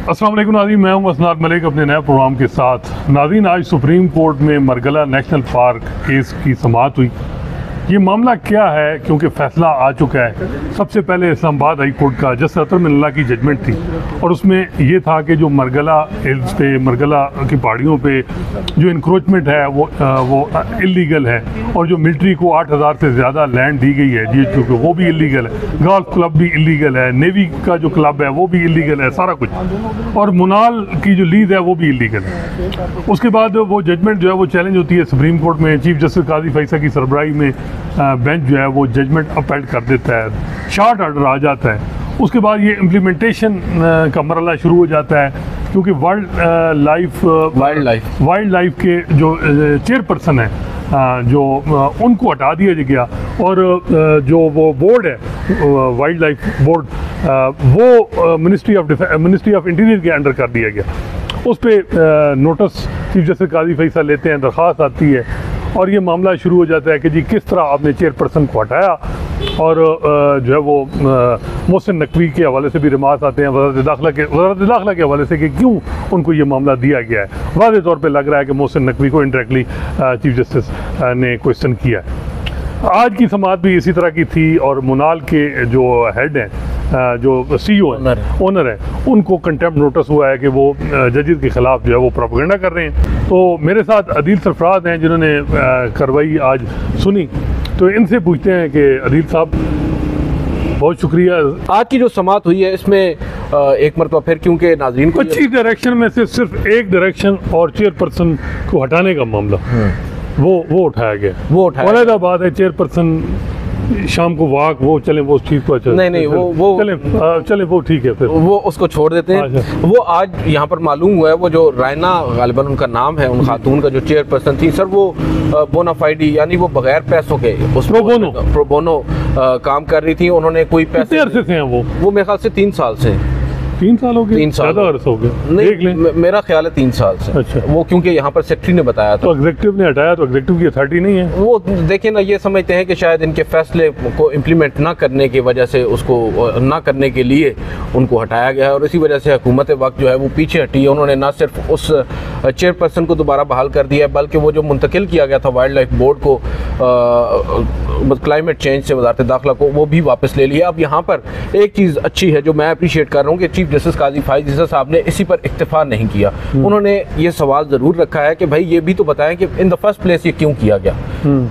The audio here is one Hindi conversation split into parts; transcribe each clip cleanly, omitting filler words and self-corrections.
अस्सलाम वालेकुम नाज़रीन, मैं हूं असनाद मलिक अपने नए प्रोग्राम के साथ। नाज़रीन, आज सुप्रीम कोर्ट में मरगला नेशनल पार्क केस की समाअत हुई। ये मामला क्या है, क्योंकि फ़ैसला आ चुका है। सबसे पहले इस्लामाबाद हाई कोर्ट का जस्टिस अतर मिनल्ला की जजमेंट थी और उसमें ये था कि जो मरगला हिल्स पे, मरगला की पहाड़ियों पे जो इंक्रोचमेंट है वो इलीगल है और जो मिलिट्री को 8000 से ज़्यादा लैंड दी गई है GHQ को, वो भी इलीगल है। गोल्फ क्लब भी इलीगल है, नेवी का जो क्लब है वो भी इलीगल है, सारा कुछ। और मुनाल की जो लीज है वो भी इलीगल है। उसके बाद वो जजमेंट जो है वो चैलेंज होती है सुप्रीम कोर्ट में। चीफ जस्टिस काजी फैसल की सरबराही में बेंच जो है वो जजमेंट अपील कर देता है, शॉर्ट ऑर्डर आ जाता है। उसके बाद ये इम्प्लीमेंटेशन का मरला शुरू हो जाता है, क्योंकि वाइल्ड लाइफ के जो चेयरपर्सन है जो उनको हटा दिया गया और जो वो बोर्ड है वाइल्ड लाइफ बोर्ड वो मिनिस्ट्री ऑफ इंटीरियर के अंडर कर दिया गया। उस पर नोटिस चीफ जस्टिस काजी फैसल लेते हैं, दरख्वास्त आती है और ये मामला शुरू हो जाता है कि जी किस तरह आपने चेयरपर्सन को हटाया। और जो है वो मोहसिन नकवी के हवाले से भी रिमार्क्स आते हैं वज़ारत दाखिला के हवाले से कि क्यों उनको ये मामला दिया गया है। वाज़े तौर पे लग रहा है कि मोहसिन नकवी को इंडायरेक्टली चीफ जस्टिस ने क्वेश्चन किया है। आज की समाअत भी इसी तरह की थी और मुनाल के जो हेड हैं, जो CEO है, ओनर है, उनको कंटेम्प्ट नोटिस हुआ है कि वो जजेस के ख़िलाफ़ जो है वो प्रोपेगेंडा कर रहे हैं। तो मेरे साथ अदील सरफराज हैं जिन्होंने कार्रवाई आज सुनी, तो इनसे पूछते हैं कि अदील साहब, बहुत शुक्रिया। आज की जो समाअत हुई है इसमें एक मरतबा फिर, क्योंकि नाज़रीन को 25 डायरेक्शन में से सिर्फ एक डायरेक्शन और चेयरपर्सन को हटाने का मामला वो उठाया गया। वो उठाया अलग बात है, चेयरपर्सन शाम को वाक वो चले, वो चीज़ को अच्छा नहीं वो चले वो ठीक है, फिर वो उसको छोड़ देते हैं। वो आज यहाँ पर मालूम हुआ है, वो जो रायना गालिबन उनका नाम है, उन खातून का जो चेयरपर्सन थी सर, वो बोनाफाइडी यानी वो बगैर पैसों के उस प्रो बोनो काम कर रही थी। उन्होंने कोई पैसे अरसे से हैं वो मेरे ख्याल से 3 साल से 3 साल हो गए, 3 साल ज़्यादा अर्सा हो गया। नहीं, मेरा ख्याल है 3 साल से। अच्छा, वो क्योंकि यहाँ पर सेक्रेटरी ने बताया था, तो एग्जीक्यूटिव ने हटाया, तो एग्जीक्यूटिव की अथॉरिटी नहीं है। वो देखें ना, ये समझते हैं कि शायद इनके फैसले को इम्प्लीमेंट ना करने की वजह से, उसको ना करने के लिए उनको हटाया गया है और इसी वजह से हुकूमत वक्त जो है वो पीछे हटी है। उन्होंने ना सिर्फ उस चेयरपर्सन को दोबारा बहाल कर दिया है, बल्कि वो जो मुंतकिल किया गया था वाइल्ड लाइफ बोर्ड को क्लाइमेट चेंज से वज़ारत दाखिला को, वो भी वापस ले लिया। अब यहाँ पर एक चीज़ अच्छी है जो मैं अप्रिशिएट कर रहा हूँ कि चीफ जस्टिस काजी फैसल साहब ने इसी पर इक्तिफा नहीं किया। उन्होंने ये सवाल ज़रूर रखा है कि भाई ये भी तो बताएं कि इन द फर्स्ट प्लेस ये क्यों किया गया,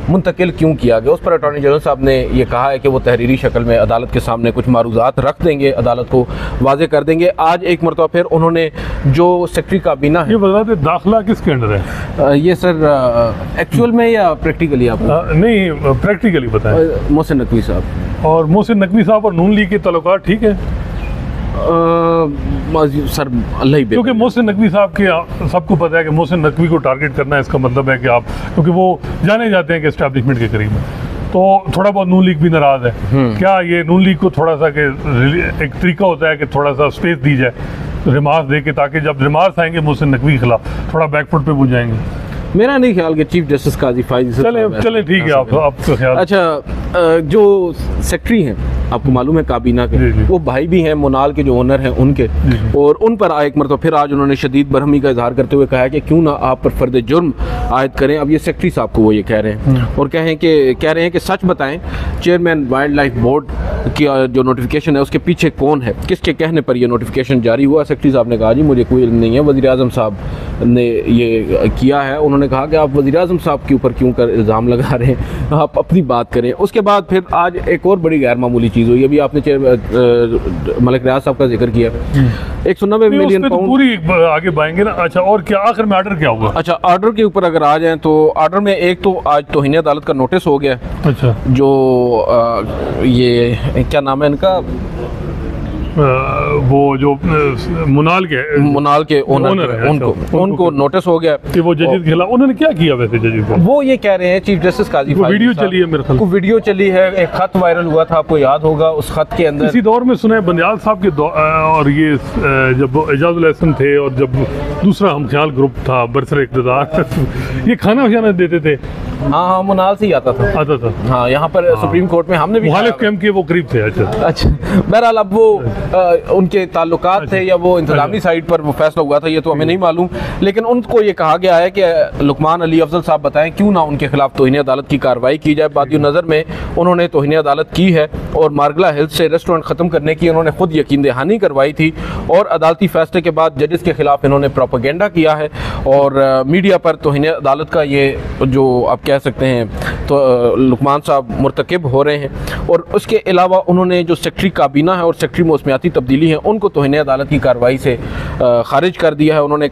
मुंतकिल क्यों किया गया। उस पर अटॉर्नी जनरल साहब ने ये कहा है कि वो तहरीरी शक्ल में अदालत के सामने कुछ मारूजात रख देंगे, अदालत को वाजे कर देंगे। आज एक मरतबा फिर उन्होंने जो सेक्रेटरी काबीना है, ये वज़ारत दाखिला किसके अंडर है? ये सर एक्चुअल में या प्रैक्टिकली आप नहीं, प्रैक्टिकली बताएं। मोहसिन नकवी साहब और मोहसिन नकवी साहब और नून लीग के तल्लुकात ठीक है? सर अल्लाह ही, क्योंकि मोहसिन नकवी साहब के सबको पता है कि मोहसिन नकवी को टारगेट करना है, इसका मतलब है कि आप, क्योंकि वो जाने जाते हैं कि एस्टैब्लिशमेंट के करीब है, तो थोड़ा बहुत नून लीग भी नाराज़ है। क्या ये नून लीग को थोड़ा सा के एक तरीका होता है कि थोड़ा सा स्पेस दी जाए रिमार्क्स दे के, ताकि जब रिमार्क्स आएंगे मोहसिन नकवी के खिलाफ थोड़ा बैकफुट पे वो जाएंगे? मेरा नहीं ख्याल कि चीफ जस्टिस काजी फैसल चले ठीक है, आपका ख्याल। अच्छा, जो सेक्रेटरी हैं आपको मालूम है काबीना के, वो भाई भी हैं मुनाल के जो ओनर हैं उनके, और उन पर एक मरतबा फिर आज उन्होंने शदीद बरहमी का इजहार करते हुए कहा है कि क्यों ना आप पर फर्द जुर्म आयद करें। अब ये सेक्रेटरी साहब को वो ये कह रहे हैं और कह रहे हैं कि सच बताएं, चेयरमैन वाइल्ड लाइफ बोर्ड की जो नोटिफिकेशन है उसके पीछे कौन है, किसके कहने पर यह नोटिफिकेशन जारी हुआ। सेक्रेटरी साहब ने कहा जी मुझे कोई इल्म नहीं है, वज़ीर आज़म साहब ने ये किया है। उन्होंने कहा कि आप वज़ीर आज़म साहब के ऊपर क्यों कर इल्ज़ाम लगा रहे हैं, आप अपनी बात करें। उसके बाद फिर आज एक और बड़ी गैर मामूली चीज़ हुई। अभी आपने मलिक रियाज साहब का जिक्र किया, 190 मिलियन पाउंड पूरी आगे बाएंगे ना। अच्छा, और क्या आखिर में ऑर्डर क्या हुआ? अच्छा, ऑर्डर के ऊपर अगर आ जाएं तो ऑर्डर में एक तो आज तौहीन अदालत का नोटिस हो गया। अच्छा, जो ये क्या नाम है इनका, वो जो मुनाल के ओनर है, उनको नोटिस हो गया कि वो जजेस के खिलाफ। उन्होंने क्या किया वैसे जजेस को? वो ये कह रहे हैं चीफ जस्टिस काजी फैसल, वीडियो चली है मेरे ख्याल, को वीडियो चली है, एक खत वायरल हुआ था, आपको याद होगा। उस खत के अंदर इसी दौर में सुना है बंदियाल साहब के और ये जब एजाजुल एहसन थे और जब दूसरा हम ख्याल ग्रुप था बरसर इक़्तिदार ये खाना वशाना देते थे। हाँ, मुनाल से ही आता था। हाँ, यहाँ पर सुप्रीम कोर्ट में हमने भी मुखालिफ कैंप के वो करीब थे। अच्छा, बहरहाल अब वो उनके ताल्लुकात थे या वो इंतजामी साइड पर वो फैसला हुआ था, ये तो हमें नहीं मालूम। लेकिन उनको ये कहा गया है कि लुकमान अली अफजल साहब बताएं क्यों ना उनके खिलाफ तौहीन अदालत की कार्रवाई की जाए। बादियो नज़र में उन्होंने तौहीन अदालत की है और मार्गला हिल्स से रेस्टोरेंट ख़त्म करने की उन्होंने खुद यकीन दहानी करवाई थी, और अदालती फैसले के बाद जजेस के खिलाफ इन्होंने प्रोपेगेंडा किया है और मीडिया पर तौहीन अदालत का ये जो आप कह सकते हैं तो लुकमान साहब मुर्तकिब हो रहे हैं। और उसके अलावा उन्होंने जो सेक्रेटरी काबीना है और सेक्रेटरी मौसमियाती तब्दीली है उनको तौहीन अदालत की कार्रवाई से खारिज कर दिया है। उन्होंने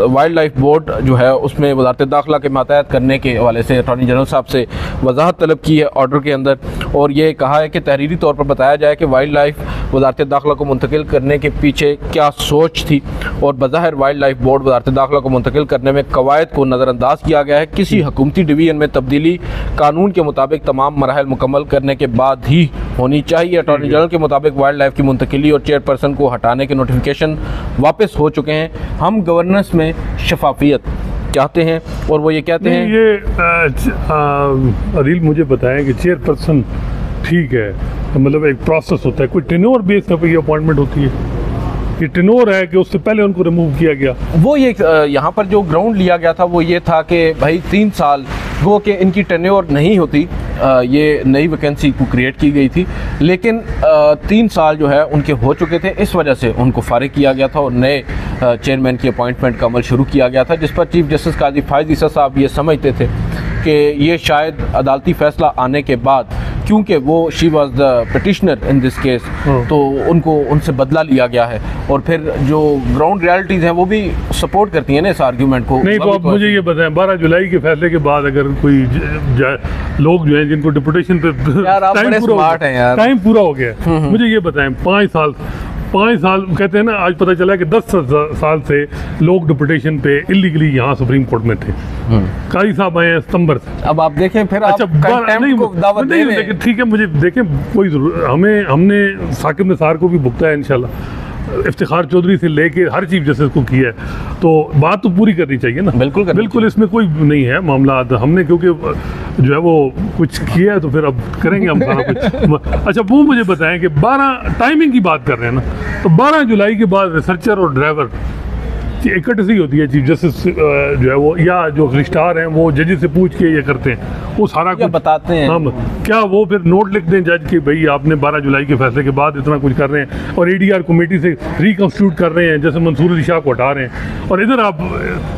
वाइल्ड लाइफ बोर्ड जो है उसमें वज़ारत दाखिला के मातहत करने के हवाले से अटॉर्नी जनरल साहब से वजाहत तलब की है ऑर्डर के अंदर, और ये कहा है कि तहरीरी तौर पर बताया जाए कि वाइल्ड लाइफ वज़ारत दाखिला को मुंतकिल करने के पीछे क्या सोच थी, और बज़ाहिर वाइल्ड लाइफ बोर्ड वज़ारत दाखिला को मुंतकिल करने में कवायद को नज़रअंदाज किया गया है। किसी हुकूमती डिवीजन में तब्दीली कानून के मुताबिक तमाम मराहल मुकम्मल करने के बाद ही होनी चाहिए। अटॉर्नी जनरल के मुताबिक वाइल्ड लाइफ की मुंतकिली और चेयरपर्सन को हटाने के नोटिफिकेशन वापस हो चुके हैं। हम गवर्नेंस में शफाफियत चाहते हैं, और वो ये कहते हैं ये अदील मुझे बताएं कि चेयरपर्सन ठीक है, मतलब एक प्रोसेस होता है, कोई टेन्योर बेस पे ये अपॉइंटमेंट होती है, ये टेन्योर है कि उससे पहले उनको रिमूव किया गया। वो ये यहाँ पर जो ग्राउंड लिया गया था वो ये था कि भाई 3 साल वो कि इनकी टेन्योर नहीं होती, ये नई वैकेंसी को क्रिएट की गई थी, लेकिन 3 साल जो है उनके हो चुके थे, इस वजह से उनको फारिग किया गया था और नए चेयरमैन की अपॉइंटमेंट का अमल शुरू किया गया था, जिस पर चीफ जस्टिस काजी फायज़ ईसा साहब ये समझते थे कि ये शायद अदालती फ़ैसला आने के बाद, क्योंकि वो she was the petitioner in this case, तो उनको उनसे बदला लिया गया है, और फिर जो ग्राउंड रियलिटीज़ हैं वो भी सपोर्ट करती हैं ना इस आर्ग्यूमेंट को। नहीं तो आप मुझे ये बताएं 12 जुलाई के फैसले के बाद अगर कोई लोग जो हैं जिनको डिपुटेशन पे टाइम पूरा हो गया, मुझे ये बताएं 5 साल कहते हैं ना, आज पता चला कि 10 साल से लोग डिपुटेशन पे इलीगली यहाँ सुप्रीम कोर्ट में थे। कारी साहब आए हैं सितंबर से, अब आप देखें फिर अच्छा लेकिन ठीक है, मुझे देखें कोई हमने साकिब निसार को भी भुगता है इंशाल्लाह, इफ्तिखार चौधरी से लेके हर चीफ जस्टिस को किया है, तो बात तो पूरी करनी चाहिए ना। बिल्कुल इसमें कोई नहीं है मामला, हमने क्योंकि जो है वो कुछ किया है तो फिर अब करेंगे हम सारा कुछ। अच्छा वो मुझे बताएं कि 12 टाइमिंग की बात कर रहे हैं ना, तो 12 जुलाई के बाद रिसर्चर और ड्राइवर इकट्ठी होती है चीफ जस्टिस जो है वो, या जो रजिस्ट्रार हैं वो जज से पूछ के ये करते हैं, वो सारा कुछ बताते हैं। हाँ, क्या वो फिर नोट लिख दें जज कि भाई आपने 12 जुलाई के फैसले के बाद इतना कुछ कर रहे हैं, और ADR कमेटी से रिकंस्टिट्यूट कर रहे हैं, जैसे मंसूर अली शाह को हटा रहे हैं, और इधर आप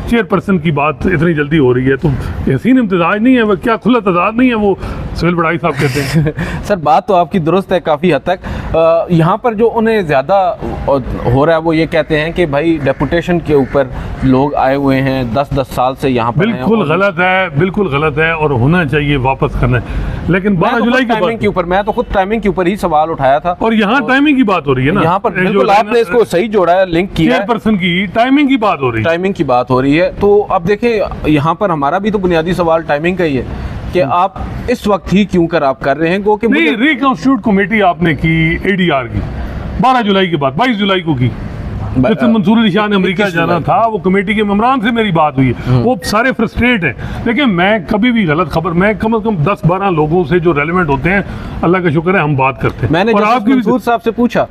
चेयरपर्सन की बात इतनी जल्दी हो रही है, तो हसीन इम्तजाज नहीं है, वह क्या खुला तजाद नहीं है, वो सिविल बड़ाई साहब कहते हैं। सर बात तो आपकी दुरुस्त है काफ़ी हद तक। यहाँ पर जो उन्हें ज़्यादा हो रहा है वो ये कहते हैं कि भाई डेपुटेशन के ऊपर लोग आए हुए हैं 10-10 साल से यहाँ पर। बिल्कुल गलत है और होना चाहिए, वापस करना है, लेकिन 12 जुलाई की टाइमिंग के ऊपर, मैं तो खुद टाइमिंग के ऊपर ही सवाल उठाया था, और यहाँ टाइमिंग की बात हो रही है ना, यहाँ पर बिल्कुल आपने इसको सही जोड़ा है, लिंक किया है, चेयरपर्सन की टाइमिंग की बात हो रही है। तो अब देखें यहाँ पर हमारा भी तो बुनियादी सवाल टाइमिंग का ही है कि आप इस वक्त ही क्यों कर आप कर रहे हैं, गो कि नहीं रिकंस्टिट्यूट कमेटी आपने की ADR की 12 जुलाई के बाद, 22 जुलाई को की, जैसे मंसूर अली शाह ने अमेरिका जाना था, वो कमेटी के मेंबरान से मेरी बात हुई है, वो सारे फ्रस्ट्रेट हैं, लेकिन मैं कभी भी गलत खबर, मैं कम से कम 10-12 लोगों से जो रेलेवेंट होते हैं, अल्लाह का शुक्र है हम बात करते हैं। मैंने मंसूर साहब से पूछा,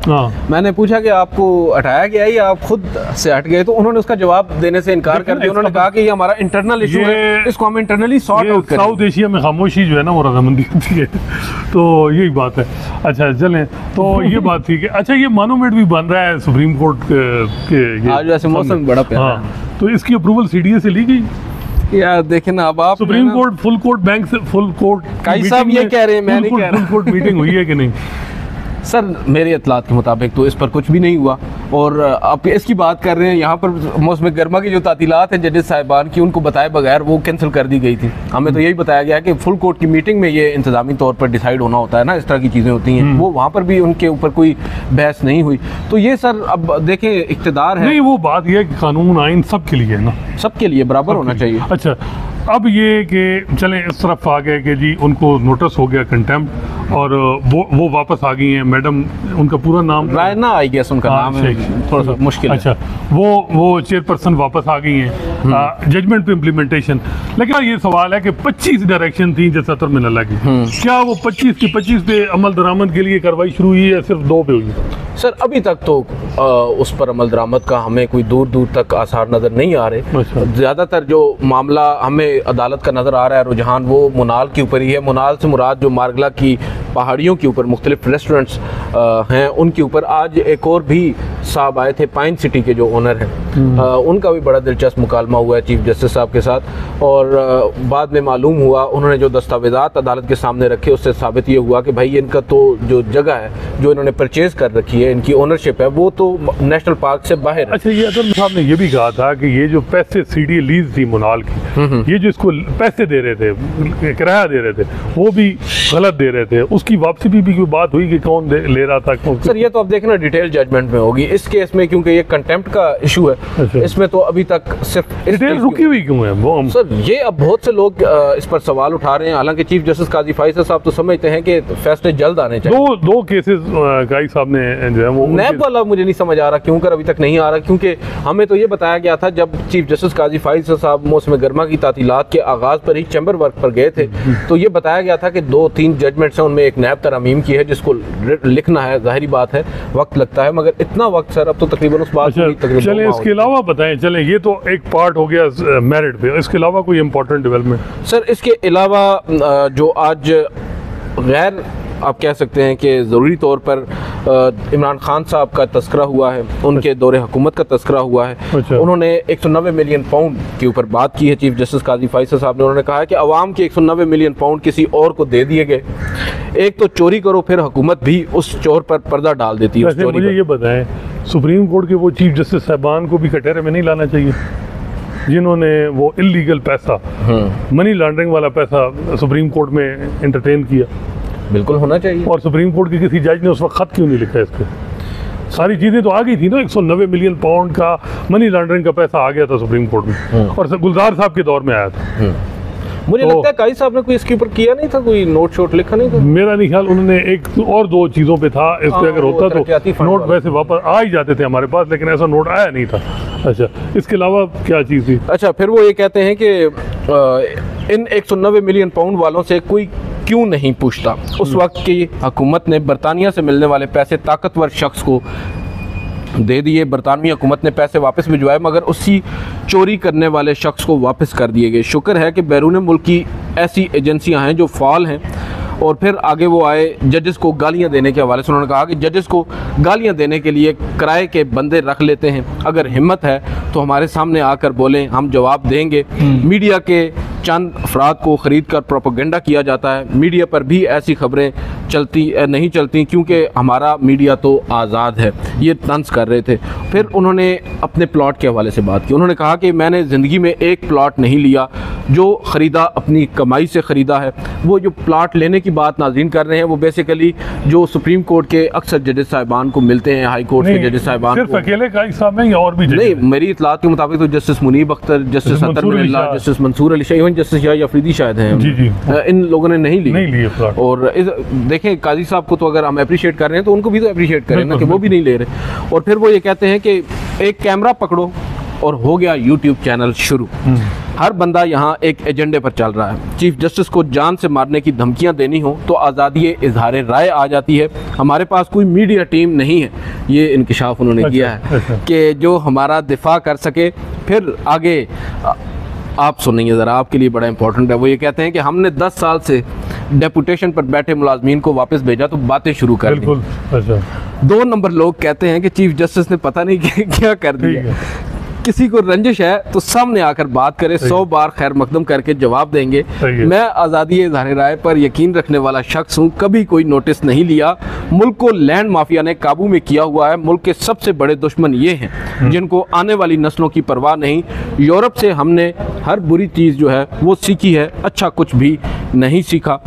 मैंने पूछा कि आपको हटाया गया या आप खुद से हट गए, तो उन्होंने उसका जवाब देने से इनकार कर दिया। उन्होंने कहा कि ये हमारा इंटरनल इशू है, इसको हम इंटरनली सॉर्ट आउट करें। साउथ एशिया में खामोशी जो है ना वो रजामंदी होती है, तो यही बात है। अच्छा चलें, तो ये बात ठीक है। अच्छा ये मॉन्यूमेंट भी बन रहा है सुप्रीम कोर्ट के, आज वैसे मौसम बड़ा प्यारा है, तो इसकी अप्रूवल CDA से ली गई यार। देखें ना, अब आप supreme court full court bank से फुल कोर्ट काई साहब ये कह रहे हैं, मैं नहीं कह रहा, फुल कोर्ट मीटिंग हुई है कि नहीं? सर मेरे इतलात के मुताबिक तो इस पर कुछ भी नहीं हुआ, और आप इसकी बात कर रहे हैं यहाँ पर मौसम गर्मा की जो तातीलात हैं जजेस साहिबान की, उनको बताए बगैर वो कैंसिल कर दी गई थी। हमें तो यही बताया गया कि फुल कोर्ट की मीटिंग में ये इंतजामी तौर पर डिसाइड होना होता है ना, इस तरह की चीज़ें होती हैं, वो वहाँ पर भी उनके ऊपर कोई बहस नहीं हुई। तो ये सर अब देखें इक़्तिदार है, नहीं वो बात ये है कि कानून आइन सबके लिए है ना, सबके लिए बराबर होना चाहिए। अच्छा अब ये कि चलें इस तरफ आ गए कि जी उनको नोटिस हो गया कंटेम्प्ट, और वो वापस आ गई हैं मैडम, उनका पूरा नाम रायना आई गेस उनका नाम है, थोड़ा सा मुश्किल। अच्छा वो चेयरपर्सन वापस आ गई हैं, जजमेंट पे इम्प्लीमेंटेशन। लेकिन ये सवाल है कि 25 डायरेक्शन थी जैसा तरमिनल्ला की, क्या वो 25 की 25 पे अमल दरामद के लिए कार्रवाई शुरू हुई है, सिर्फ 2 पे हुई? सर अभी तक तो उस पर अमल दरामद का हमें कोई दूर दूर तक आसार नज़र नहीं आ रहे। ज़्यादातर जो मामला हमें अदालत का नज़र आ रहा है रुझान वो मुनाल के ऊपर ही है। मुनाल से मुराद जो मारगला की पहाड़ियों के ऊपर मुख्तलिफ रेस्टोरेंट्स हैं उनके ऊपर। आज एक और भी साहब आए थे पाइन सिटी के जो ओनर हैं, उनका भी बड़ा दिलचस्प मुकालमा हुआ है चीफ जस्टिस साहब के साथ। और बाद में मालूम हुआ उन्होंने जो दस्तावेज़ात अदालत के सामने रखे उससे साबित ये हुआ कि भाई इनका तो जो जगह है जो इन्होंने परचेज़ कर रखी है, इनकी ओनरशिप है, वो तो नेशनल पार्क से बाहर है। अच्छा, ये अदल साहब ने ये भी कहा था कि ये जो पैसे सीडी लीज थी मुनाल की, ये जो इसको पैसे दे रहे थे, किराया दे रहे थे, वो भी गलत दे रहे थे, उसकी वापसी भी कोई बात हुई कि कौन ले रहा था? सर ये तो अब देखना डिटेल जजमेंट में होगी इस केस में, क्योंकि ये कंटेम्प्ट का इशू है। अच्छा। इसमें तो अभी तक सिर्फ डिटेल रुकी हुई क्यों है वो? सर ये अब बहुत से लोग इस पर सवाल उठा रहे हैं, हालांकि चीफ जस्टिस काजी फैसल साहब तो समझते हैं कि फैसले जल्द आने चाहिए। दो केसेस काजी साहब ने जो है वो नैब वाला मुझे नहीं समझ आ रहा क्यों कर अभी तक नहीं आ रहा, क्योंकि हमें तो ये बताया गया था जब चीफ जस्टिस काजी फैसल साहब मौसम गर्मा की तातीलात के आगाज पर ही चैम्बर वर्क पर गए थे, तो ये बताया गया था कि 2-3 जजमेंट्स हैं, उनमें एक नैब तरमीम की है जिसको लिखना है, जाहिर बात है वक्त लगता है, मगर इतना वक्त सर अब तो तकरीबन उस बात चलें इसके अलावा बताएं। चलें ये तो एक पार्ट हो गया मेरिट पे, इसके अलावा कोई इंपॉर्टेंट डेवलपमेंट? सर इसके अलावा जो आज गैर आप कह सकते हैं कि ज़रूरी तौर पर इमरान खान साहब का तस्करा हुआ है, उनके दौरे हुकूमत का तस्करा हुआ है। अच्छा। उन्होंने 190 मिलियन पाउंड के ऊपर बात की है चीफ जस्टिस काजी फैसल साहब ने। उन्होंने कहा है कि अवाम के 190 मिलियन पाउंड किसी और को दे दिए गए। एक तो चोरी करो फिर हुकूमत भी उस चोर पर पर्दा डाल देती है। वैसे मुझे ये बताएं, सुप्रीम कोर्ट के वो चीफ जस्टिस साहबान को भी कटहरे में नहीं लाना चाहिए जिन्होंने वो इलीगल पैसा, मनी लॉन्ड्रिंग वाला पैसा सुप्रीम कोर्ट में एंटरटेन किया? बिल्कुल होना चाहिए। और सुप्रीम कोर्ट के किसी जज ने उस वक्त खत क्यों नहीं लिखा इस पर? सारी चीज़ें तो आ गई थी ना, 190 मिलियन पाउंड का मनी लॉन्ड्रिंग का पैसा आ गया था सुप्रीम कोर्ट में, और गुलजार साहब के दौर में आया था। मुझे लगता है काजी साहब ने कोई इसके ऊपर किया नहीं था, कोई नोट शोट लिखा नहीं था। मेरा नहीं ख्याल, उन्होंने एक और 2 चीज़ों पे था, इस पे अगर होता तो नोट वैसे वापस आ ही जाते थे हमारे पास, लेकिन ऐसा नोट आया नहीं था। अच्छा, इसके अलावा क्या चीज़ थी? अच्छा, फिर वो ये कहते हैं कि इन 190 मिलियन पाउंड वालों से कोई क्यों नहीं पूछता। उस वक्त की हुकूमत ने बरतानिया से मिलने वाले पैसे ताकतवर शख्स को दे दिए, बरतानवी हुकूमत ने पैसे वापस भिजवाए, मगर उसी चोरी करने वाले शख्स को वापस कर दिए गए। शुक्र है कि बैरून मुल्क की ऐसी एजेंसियां हैं जो फाल हैं। और फिर आगे वो आए जजेस को गालियां देने के हवाले से। उन्होंने कहा कि जजेस को गालियां देने के लिए किराए के बंदे रख लेते हैं, अगर हिम्मत है तो हमारे सामने आकर बोलें, हम जवाब देंगे। मीडिया के चंद अफराद को ख़रीद कर प्रोपेगेंडा किया जाता है, मीडिया पर भी ऐसी खबरें नहीं चलती क्योंकि हमारा मीडिया तो आज़ाद है। ये तंज कर रहे थे। फिर उन्होंने अपने प्लॉट के हवाले से बात की। उन्होंने कहा कि मैंने ज़िंदगी में एक प्लॉट नहीं लिया, जो ख़रीदा अपनी कमाई से ख़रीदा है। वो जो प्लॉट लेने की बात नाज़रीन कर रहे हैं वो बेसिकली जो सुप्रीम कोर्ट के अक्सर जजेस साहिबान को मिलते हैं, हाई कोर्ट के जजेस साहिबान सिर्फ अकेले काजी साहब में या और भी? नहीं, मेरी इतलात के मुताबिक तो justice Munib Akhtar, justice Athar Minallah, justice Mansoor Ali Shah, even justice Yahya Afridi शायद हैं, जी। इन लोगों ने नहीं लिए प्लॉट। और देखें काजी साहब को तो अगर हम अप्रिशिएट कर रहे हैं तो उनको भी तो अप्रिशिएट करें ना कि वो भी नहीं ले रहे। और फिर वो ये कहते हैं कि एक कैमरा पकड़ो और हो गया यूट्यूब चैनल शुरू। हर बंदा यहाँ एक एजेंडे पर चल रहा है। चीफ जस्टिस को जान से मारने की धमकियाँ देनी हो तो आज़ादी इजहार राय आ जाती है। हमारे पास कोई मीडिया टीम नहीं है, ये इंकिशाफ उन्होंने किया है कि जो हमारा दिफा कर सके। फिर आगे आप सुनिए ज़रा, आपके लिए बड़ा इंपॉर्टेंट है। वो ये कहते हैं कि हमने 10 साल से डेपुटेशन पर बैठे मुलाजमीन को वापस भेजा तो बातें शुरू कर दी। अच्छा, 2 नंबर लोग कहते हैं कि चीफ जस्टिस ने पता नहीं क्या कर दिया। किसी को रंजिश है तो सामने आकर बात करे, 100 बार खैर मकदम करके जवाब देंगे। मैं आज़ादी इज़हार राय पर यकीन रखने वाला शख्स हूँ, कभी कोई नोटिस नहीं लिया। मुल्क को लैंड माफिया ने काबू में किया हुआ है। मुल्क के सबसे बड़े दुश्मन ये हैं जिनको आने वाली नस्लों की परवाह नहीं। यूरोप से हमने हर बुरी चीज़ जो है वो सीखी है, अच्छा कुछ भी नहीं सीखा।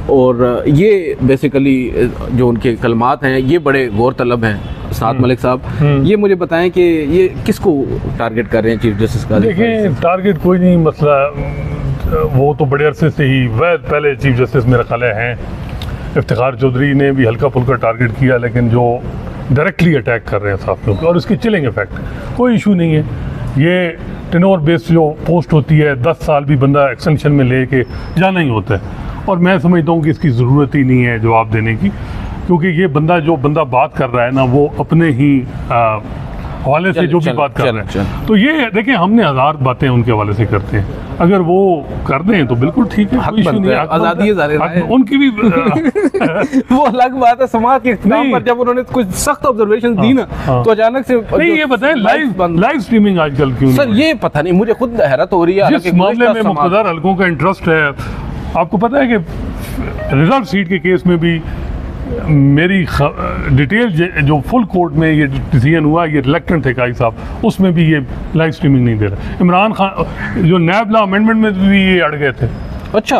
और ये बेसिकली जो उनके कलमात हैं ये बड़े गौर तलब हैं। साद मलिक साहब, ये मुझे बताएं कि ये किसको टारगेट कर रहे हैं चीफ जस्टिस का? देखिए, टारगेट कोई नहीं, मसला वो तो बड़े अरसे से ही वैद पहले चीफ जस्टिस मेरे ख्याल हैं। इफ्तिखार चौधरी ने भी हल्का फुल्का टारगेट किया, लेकिन जो डायरेक्टली अटैक कर रहे हैं साथियों को और उसके चिलिंग इफेक्ट, कोई इशू नहीं है। ये टेनोर बेस्ड जो पोस्ट होती है 10 साल भी बंदा एक्सटेंशन में ले जाना ही होता है। और मैं समझता हूँ कि इसकी ज़रूरत ही नहीं है जवाब देने की, क्योंकि ये जो बंदा बात कर रहा है ना, वो अपने ही हवाले से जो भी बात कर रहे हैं। तो ये देखें, हमने हज़ार बातें उनके हवाले से करते हैं, अगर वो कर दें तो बिल्कुल ठीक है, कोई इशू नहीं है, आज़ादी उनकी भी वो अलग बात है। समाज के इख्तिताम पर जब उन्होंने कुछ सख्त ऑब्जर्वेशन दी ना, तो अचानक से नहीं, ये बताएं लाइव स्ट्रीमिंग आजकल क्यों सर? ये पता नहीं, मुझे खुद हैरत हो रही है। जिस मामले में मुक़्तदर हलकों का इंटरेस्ट है, आपको पता है कि रिजर्व सीट के केस में भी मेरी डिटेल जो फुल कोर्ट में ये डिसीजन हुआ, ये रिलेक्टेंट थे काई साहब, उसमें भी ये लाइव स्ट्रीमिंग नहीं दे रहा। इमरान खान जो नैब लॉ अमेंडमेंट में भी ये अड़ गए थे। अच्छा,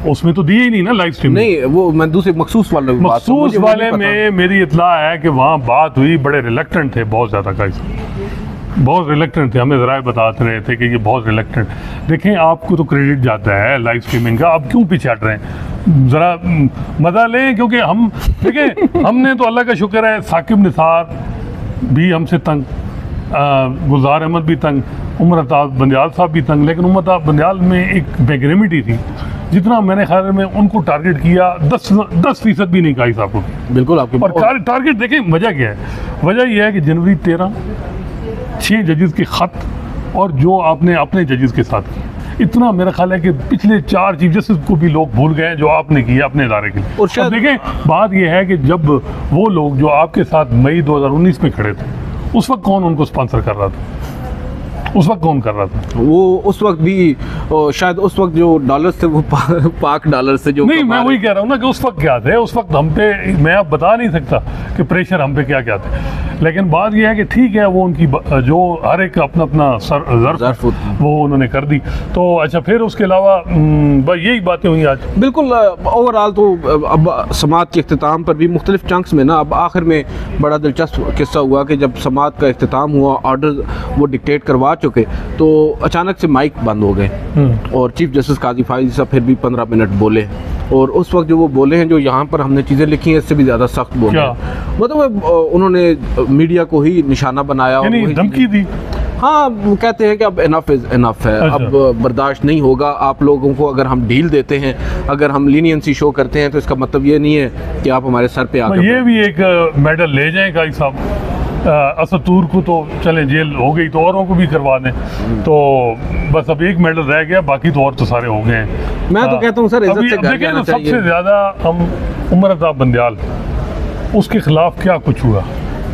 उसमें तो दिए ही नहीं ना लाइव स्ट्रीमिंग। नहीं, वो मैं दूसरे मखसूस वाले में मेरी इत्तला है कि वहाँ बात हुई, बड़े रिलेक्टेंट थे, बहुत ज़्यादा काई साहब बहुत रिलेक्टेंट थे, हमें ज़रा बताते रहे थे कि ये बहुत रिलेक्टेंट। देखें, आपको तो क्रेडिट जाता है लाइव स्ट्रीमिंग का, आप क्यों पीछे हट रहे हैं? ज़रा मज़ा लें, क्योंकि हम देखें, हमने तो अल्लाह का शुक्र है, साकिब निसार भी हमसे तंग, गुलजार अहमद भी तंग, उमर अताब बंदियाल साहब भी तंग, लेकिन उमर अताब बंदियाल में एक मैग्नेमिटी थी, जितना मैंने ख्याल में उनको टारगेट किया 10% भी नहीं कहा साहब को। बिल्कुल आपके। और टारगेट देखें, वजह क्या है? वजह यह है कि जनवरी 13 6 जजेस के ख़त और जो आपने अपने जजेस के साथ की, इतना मेरा ख्याल है कि पिछले 4 चीफ जस्टिस को भी लोग भूल गए जो आपने किया अपने इदारे के लिए। और शायद देखें, बात यह है कि जब वो लोग जो आपके साथ मई 2019 में खड़े थे, उस वक्त कौन उनको स्पॉन्सर कर रहा था? उस वक्त कौन कर रहा था? वो उस वक्त भी शायद उस वक्त जो डॉलर्स थे वो पाक डॉलर्स से जो नहीं, मैं वही कह रहा हूँ ना कि उस वक्त क्या थे, उस वक्त हम पे, मैं अब बता नहीं सकता कि प्रेशर हम पे क्या क्या थे, लेकिन बात यह है कि ठीक है, वो उनकी जो हर एक अपना अपना ज़र्फ वो उन्होंने कर दी। तो अच्छा, फिर उसके अलावा बस यही बातें हुई आज। बिल्कुल, ओवरऑल तो अब समात के इख्तिताम पर भी मुख्तलिफ चंक्स में ना, अब आखिर में बड़ा दिलचस्प किस्सा हुआ कि जब समात का इख्तिताम हुआ, ऑर्डर वो डिक्टेट करवा चुके, तो अचानक से माइक बंद हो गए और चीफ जस्टिस काजी फाइज साहब फिर भी 15 मिनट बोले, और उस वक्त जो वो बोले हैं, जो यहाँ पर हमने चीज़ें लिखी हैं, इससे भी ज़्यादा सख्त बोले, मतलब उन्होंने मीडिया को ही निशाना बनाया, धमकी दी। हाँ, वो कहते हैं कि अब इनफ इज़ इनफ है। अच्छा। अब बर्दाश्त नहीं होगा आप लोगों को, अगर हम डील देते हैं, अगर हम लीनियंसी शो करते हैं, तो इसका मतलब ये नहीं है कि आप हमारे सर पे आकर ये भी एक मेडल ले जाएं काई साहब। असतूर को तो चलें जेल हो गई, तो औरों को भी करवा दें, तो बस अब एक मेडल रह गया, बाकी तो और तो सारे हो गए हैं। मैं तो कहता हूँ सर, इज्जत से घर जाना चाहिए। सबसे ज़्यादा हम उमर अताब बंदियाल, उसके खिलाफ क्या कुछ हुआ?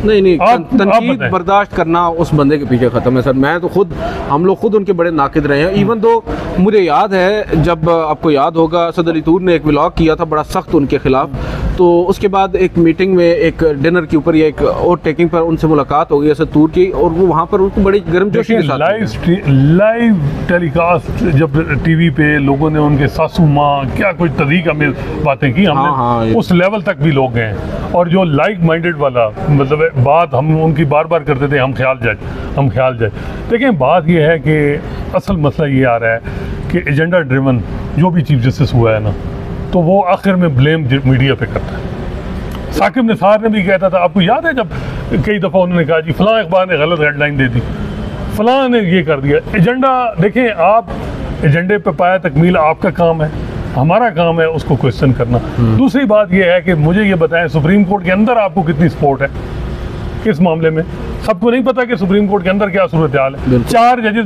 नहीं, तनकीद बर्दाश्त करना उस बंदे के पीछे ख़त्म है सर। मैं तो खुद, हम लोग खुद उनके बड़े नाकिद रहे हैं। इवन तो मुझे याद है, जब आपको याद होगा, सदर अली तूर ने एक व्लॉग किया था बड़ा सख्त उनके खिलाफ, तो उसके बाद एक मीटिंग में, एक डिनर के ऊपर या एक ओवर टेकिंग पर उनसे मुलाकात हो गई असद तूर की, और वो वहाँ पर उनको बड़ी गर्मजोशी के साथ लाइव टेलीकास्ट, जब टीवी पे लोगों ने उनके सासू माँ क्या कुछ तरीका में बातें की, हमने उस लेवल तक भी लोग गए। और जो लाइक माइंडेड वाला मतलब बात हम उनकी बार बार करते थे, हम ख्याल जाए। देखें, बात यह है कि असल मसला ये आ रहा है कि एजेंडा ड्रिवन जो भी चीफ जस्टिस हुआ है ना, तो वो आखिर में ब्लेम मीडिया पे करता है। साकिब निसार ने भी कहता था, आपको याद है जब कई दफ़ा उन्होंने कहा जी फलां अखबार ने गलत हेडलाइन दे दी, फलां ने ये कर दिया। एजेंडा देखें, आप एजेंडे पे पाया तकमील आपका काम है, हमारा काम है उसको क्वेश्चन करना। दूसरी बात यह है कि मुझे ये बताएं, सुप्रीम कोर्ट के अंदर आपको कितनी सपोर्ट है इस मामले में? सबको नहीं पता कि सुप्रीम कोर्ट के अंदर क्या सूरत हाल है। 4 जजेस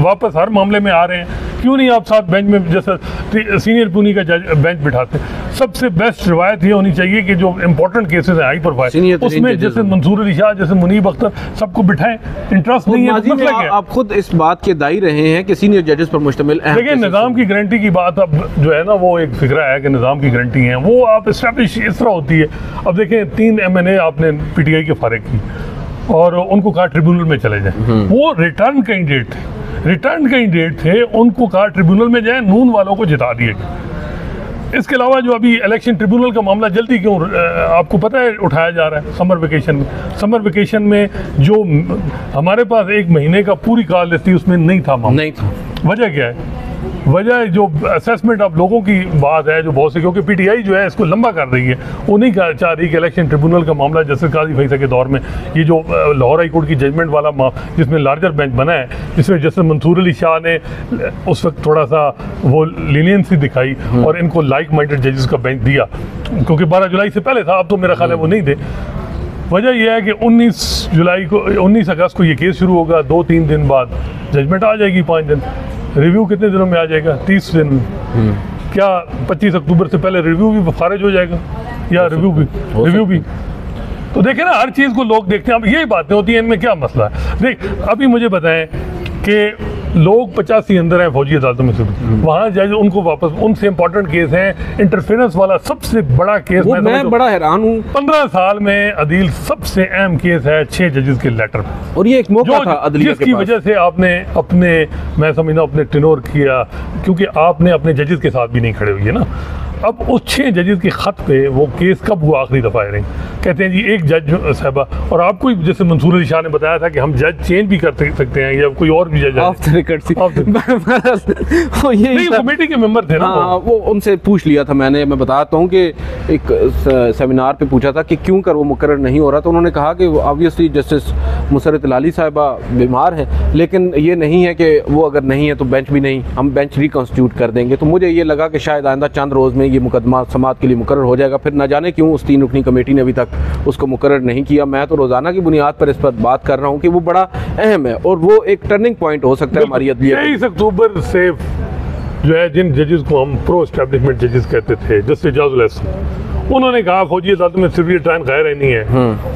वापस हर मामले में आ रहे हैं, क्यों नहीं आप साथ बेंच में जैसे सीनियर पुनी का बेंच बिठाते? सबसे बेस्ट रिवायत ये होनी चाहिए कि जो इंपॉर्टेंट केसेस हैं हाई प्रोफाइल, उसमें जैसे मंसूर अली शाह, जैसे मुनीब अख्तर, सबको बिठाएं। इंटरेस्ट नहीं है, मतलब क्या? आप खुद इस बात के दाई रहे हैं कि सीनियर जजेस पर मुश्तमिल। देखिए, निज़ाम की गारंटी की बात अब जो है ना, वो एक फिक्रा है कि निज़ाम की गारंटी है, वो आप इस्टेब्लिश इस तरह होती है। अब देखें, 3 MNA आपने PTI के फारिग की और उनको कहा ट्रिब्यूनल में चले जाएं, वो रिटर्न कैंडिडेट थे, उनको कहा ट्रिब्यूनल में जाएं, नून वालों को जिता दिए। इसके अलावा जो अभी इलेक्शन ट्रिब्यूनल का मामला जल्दी क्यों आपको पता है उठाया जा रहा है? समर वेकेशन में जो हमारे पास 1 महीने का पूरी कॉल लिस्ट थी, उसमें नहीं था मामला। नहीं था। वजह क्या है? वजह जो असेसमेंट ऑफ लोगों की बात है, जो बहुत से, क्योंकि पीटीआई जो है इसको लंबा कर रही है, वो नहीं चाह रही कि इलेक्शन ट्रिब्यूनल का मामला जस्टिस काजी फैसल के दौर में ये जो लाहौर हाई कोर्ट की जजमेंट वाला जिसमें लार्जर बेंच बना है, जिसमें जस्टिस मंसूर अली शाह ने उस वक्त थोड़ा सा वो लीनियंसी दिखाई और इनको लाइक माइंडेड जजेस का बेंच दिया, क्योंकि 12 जुलाई से पहले था, अब तो मेरा ख्याल है वो नहीं थे। वजह यह है कि 19 अगस्त को ये केस शुरू होगा, 2-3 दिन बाद जजमेंट आ जाएगी, 5 दिन। रिव्यू कितने दिनों में आ जाएगा? 30 दिन में। क्या 25 अक्टूबर से पहले रिव्यू भी खारिज हो जाएगा, या रिव्यू भी? तो देखें ना, हर चीज़ को लोग देखते हैं। अब यही बातें होती हैं, इनमें क्या मसला है? देख, अभी मुझे बताएं कि लोग 85 अंदर हैं फौजी अदालतों में, वहाँ जज उनको वापस, उनसे इंपॉर्टेंट केस हैं, इंटरफेरेंस वाला सबसे बड़ा केस, मैं बड़ा हैरान हूँ। 15 साल में अदील सबसे अहम केस है 6 जजेस के लेटर, और ये एक मौका था अदलिया जिसकी वजह से आपने अपने, मैं समझना, अपने टिनोर किया, क्योंकि आपने अपने जजेस के साथ भी नहीं खड़े हुए ना। अब उस 6 जजेस के खत पे वो केस कब हुआ आखिरी दफ़ा है? कहते हैं जी एक जज साहबा, और आपको जैसे मंसूर अली शाह ने बताया था कि हम जज चेंज भी कर सकते हैं, या कोई और भी जज कमेटी के मेंबर थे ना। वो उनसे पूछ लिया था मैंने, मैं बताता हूँ कि एक सेमिनार पे पूछा था कि क्यों कर वो मुकर्रर नहीं हो रहा, तो उन्होंने कहा कि ऑब्वियसली जस्टिस मुसर्रत लाली साहिबा बीमार हैं, लेकिन ये नहीं है कि वो अगर नहीं है तो बेंच भी नहीं, हम बेंच रिकॉन्स्टिट्यूट कर देंगे। तो मुझे ये लगा कि शायद आइंदा चंद रोज़ में ये मुकदमा समाअत के लिए मुकर्रर हो जाएगा। फिर न जाने क्यों उस 3 रुकनी कमेटी ने अभी तक उसको मुकर्रर नहीं किया। मैं तो रोज़ाना की बुनियाद पर इस पर बात कर रहा हूँ कि वो बड़ा अहम है और वो एक टर्निंग पॉइंट हो सकता है हमारी अदलिया। 23 अक्टूबर से जो है, जिन जजेस को हम प्रो एस्टेब्लिशमेंट जजेस कहते थे, जस्टिस एजाजुल हसन, उन्होंने कहा फौजी अदालत में सिविल ट्रायल गैर रहनी है।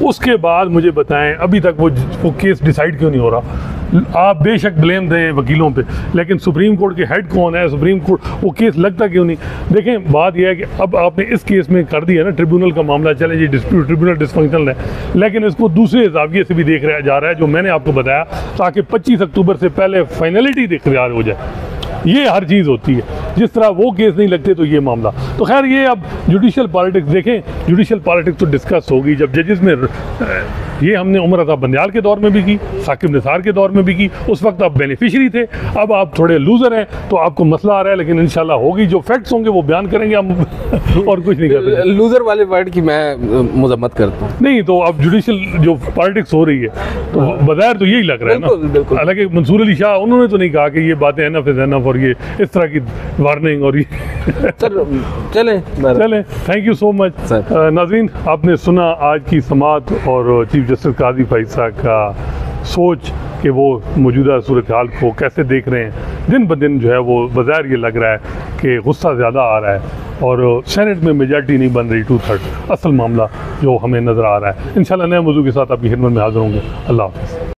उसके बाद मुझे बताएं अभी तक वो केस डिसाइड क्यों नहीं हो रहा? आप बेशक ब्लेम दें वकीलों पे, लेकिन सुप्रीम कोर्ट के हेड कौन है? सुप्रीम कोर्ट, वो केस लगता क्यों नहीं? देखें, बात यह है कि अब आपने इस केस में कर दिया ना, ट्रिब्यूनल का मामला चले जी, डिस्प्यूट ट्रिब्यूनल डिसफंक्शनल है, लेकिन इसको दूसरे जाविये से भी देख रहा जा रहा है, जो मैंने आपको बताया, ताकि 25 अक्टूबर से पहले फाइनलिटी इख्तियार हो जाए। ये हर चीज़ होती है, जिस तरह वो केस नहीं लगते तो ये मामला। तो खैर, ये अब जुडिशल पॉलिटिक्स देखें, जुडिशल पॉलिटिक्स तो डिस्कस होगी जब जजेस में, ये हमने उमर अता बंदियाल के दौर में भी की, साकिब निसार के दौर में भी की, उस वक्त आप बेनिफिशरी थे, अब आप थोड़े लूजर हैं तो आपको मसला आ रहा है, लेकिन इंशाल्लाह होगी, जो फैक्ट्स होंगे वो बयान करेंगे हम और कुछ नहीं करते। लूजर वाले वर्ड की मैं मजम्मत करता हूँ। नहीं, तो अब जुडिशल जो पॉलिटिक्स हो रही है, तो बज़ाहिर तो यही लग रहा है ना। हालांकि मंसूर अली शाह उन्होंने तो नहीं कहा कि ये बातें एनफ इज एनफ और ये इस तरह की वार्निंग और ये चलें। Thank you so much. नाज़रीन, आपने सुना आज की समाअत और चीफ जस्टिस काजी फैसल का सोच कि वो मौजूदा सूरत हाल को कैसे देख रहे हैं। दिन ब दिन जो है वो बज़ाहिर ये लग रहा है कि गुस्सा ज़्यादा आ रहा है और सेनेट में मेजॉरिटी नहीं बन रही 2/3 असल मामला जो हमें नज़र आ रहा है। इंशाल्लाह नए मौजू के साथ आपकी खिदमत में हाज़िर होंगे। अल्लाह हाफ़िज़।